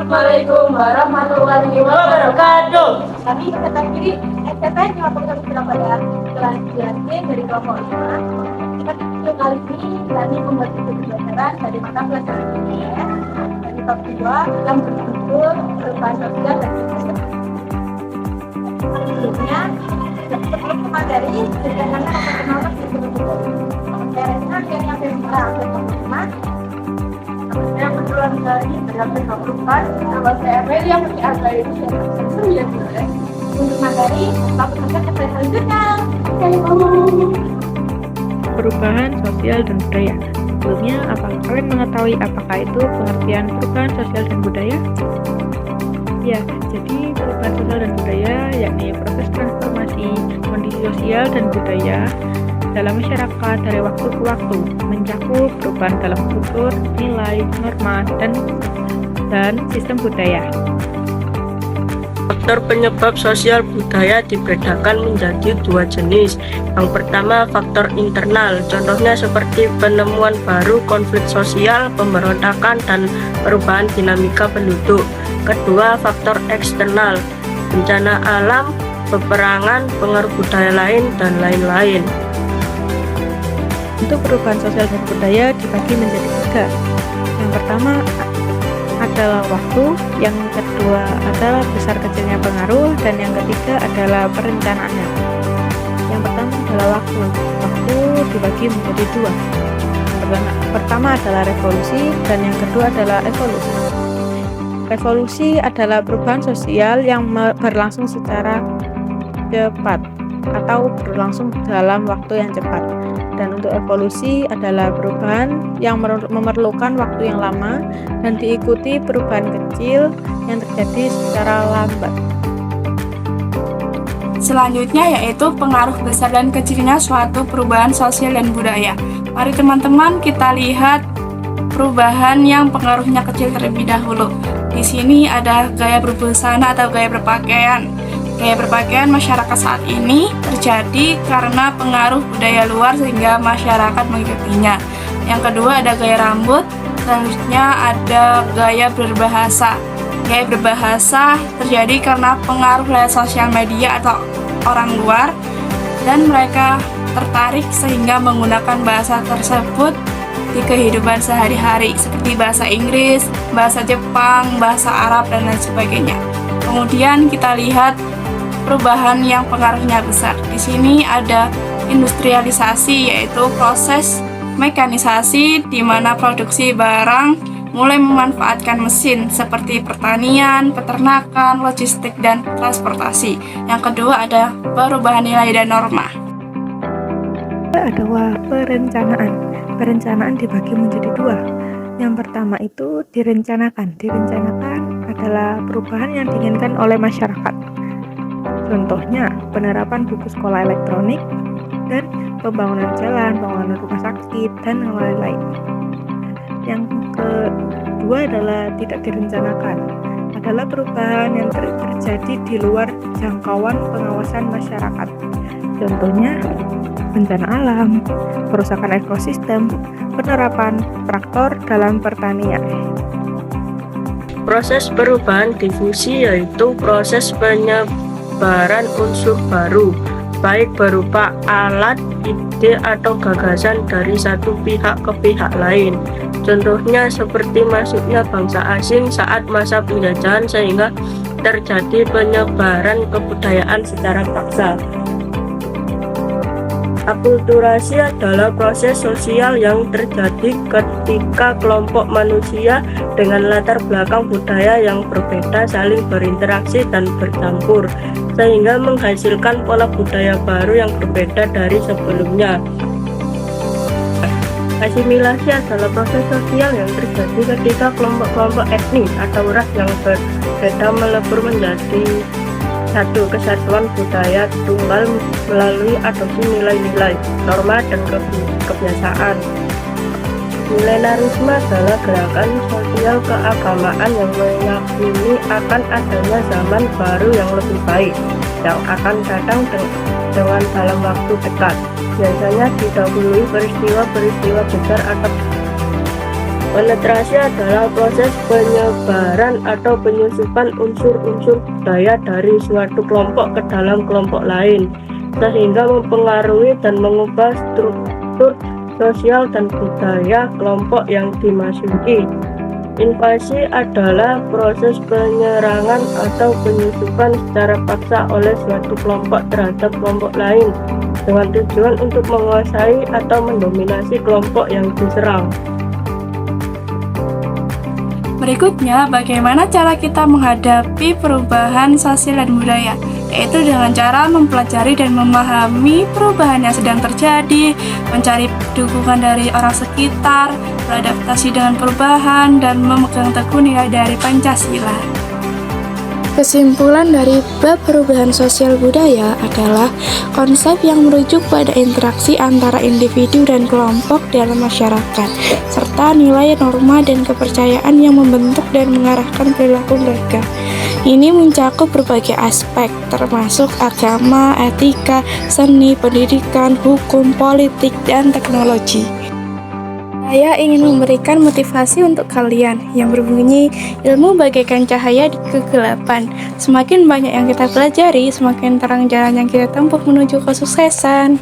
Assalamualaikum warahmatullahi wabarakatuh. Kami peserta diri STPN Fakultas Surabaya kelas 9C dari kelompok 5. Seperti video kali ini kami membuat video pembelajaran dari mata pelajaran IPS dari top 2 yang berjudul perubahan sosial dan budaya. Sebelumnya, sebelum ke materi, berdasarkan perkenalan di video materinya yang bermula teman-teman. Saya kebetulan dari berhasil kebutuhan nama saya Meli yang berasal dari Indonesia. Untuk materi, langsung saja ke slide selanjutnya. Perubahan sosial dan budaya. Sebelumnya, apakah kalian mengetahui apakah itu pengertian perubahan sosial dan budaya? Ya, jadi perubahan sosial dan budaya yakni proses transformasi kondisi sosial dan budaya dalam masyarakat dari waktu ke waktu, mencakup perubahan dalam kultur, nilai, norma, dan sistem budaya. Faktor penyebab sosial budaya dibedakan menjadi dua jenis. Yang pertama, faktor internal, contohnya seperti penemuan baru, konflik sosial, pemberontakan, dan perubahan dinamika penduduk. Kedua, faktor eksternal, bencana alam, peperangan, pengaruh budaya lain, dan lain-lain. Untuk perubahan sosial dan budaya dibagi menjadi tiga. Yang pertama adalah waktu, yang kedua adalah besar kecilnya pengaruh, dan yang ketiga adalah perencanaannya. Yang pertama adalah waktu. Waktu dibagi menjadi dua. Yang pertama adalah revolusi, dan yang kedua adalah evolusi. Revolusi adalah perubahan sosial yang berlangsung secara cepat atau berlangsung dalam waktu yang cepat. Dan untuk evolusi adalah perubahan yang memerlukan waktu yang lama dan diikuti perubahan kecil yang terjadi secara lambat. Selanjutnya yaitu pengaruh besar dan kecilnya suatu perubahan sosial dan budaya. Mari teman-teman kita lihat perubahan yang pengaruhnya kecil terlebih dahulu. Di sini ada gaya berbusana atau gaya berpakaian. Gaya berpakaian masyarakat saat ini terjadi karena pengaruh budaya luar sehingga masyarakat mengikutinya. Yang kedua ada gaya rambut, selanjutnya ada gaya berbahasa. Gaya berbahasa terjadi karena pengaruh lewat sosial media atau orang luar dan mereka tertarik sehingga menggunakan bahasa tersebut di kehidupan sehari-hari seperti bahasa Inggris, bahasa Jepang, bahasa Arab, dan lain sebagainya. Kemudian kita lihat perubahan yang pengaruhnya besar. Di sini ada industrialisasi, yaitu proses mekanisasi di mana produksi barang mulai memanfaatkan mesin seperti pertanian, peternakan, logistik, dan transportasi. Yang kedua ada perubahan nilai dan norma. Adalah perencanaan. Perencanaan dibagi menjadi dua. Yang pertama itu direncanakan. Direncanakan adalah perubahan yang diinginkan oleh masyarakat. Contohnya, penerapan buku sekolah elektronik dan pembangunan jalan, pembangunan rumah sakit, dan lain-lain. Yang kedua adalah tidak direncanakan. Adalah perubahan yang terjadi di luar jangkauan pengawasan masyarakat. Contohnya, bencana alam, kerusakan ekosistem, penerapan traktor dalam pertanian. Proses perubahan difusi yaitu proses penyebaran unsur baru, baik berupa alat, ide, atau gagasan dari satu pihak ke pihak lain. Contohnya seperti masuknya bangsa asing saat masa penjajahan sehingga terjadi penyebaran kebudayaan secara paksa. Akulturasi adalah proses sosial yang terjadi ketika kelompok manusia dengan latar belakang budaya yang berbeda saling berinteraksi dan bercampur, sehingga menghasilkan pola budaya baru yang berbeda dari sebelumnya. Asimilasi adalah proses sosial yang terjadi ketika kelompok-kelompok etnis atau ras yang berbeda melebur menjadi satu kesatuan budaya tunggal melalui adopsi nilai-nilai, norma, dan kebiasaan. Milenarisme adalah gerakan sosial keagamaan yang meyakini akan adanya zaman baru yang lebih baik yang akan datang dengan dalam waktu dekat. Biasanya didahului peristiwa-peristiwa besar atau Penetrasi adalah proses penyebaran atau penyusupan unsur-unsur budaya dari suatu kelompok ke dalam kelompok lain, sehingga mempengaruhi dan mengubah struktur sosial dan budaya kelompok yang dimasuki. Invasi adalah proses penyerangan atau penyusupan secara paksa oleh suatu kelompok terhadap kelompok lain dengan tujuan untuk menguasai atau mendominasi kelompok yang diserang. Berikutnya, bagaimana cara kita menghadapi perubahan sosial dan budaya, yaitu dengan cara mempelajari dan memahami perubahan yang sedang terjadi, mencari dukungan dari orang sekitar, beradaptasi dengan perubahan, dan memegang teguh nilai dari Pancasila. Kesimpulan dari bab perubahan sosial budaya adalah konsep yang merujuk pada interaksi antara individu dan kelompok dalam masyarakat, serta nilai, norma, dan kepercayaan yang membentuk dan mengarahkan perilaku mereka. Ini mencakup berbagai aspek, termasuk agama, etika, seni, pendidikan, hukum, politik, dan teknologi. Saya ingin memberikan motivasi untuk kalian yang berbunyi, ilmu bagaikan cahaya di kegelapan. Semakin banyak yang kita pelajari, semakin terang jalan yang kita tempuh menuju kesuksesan.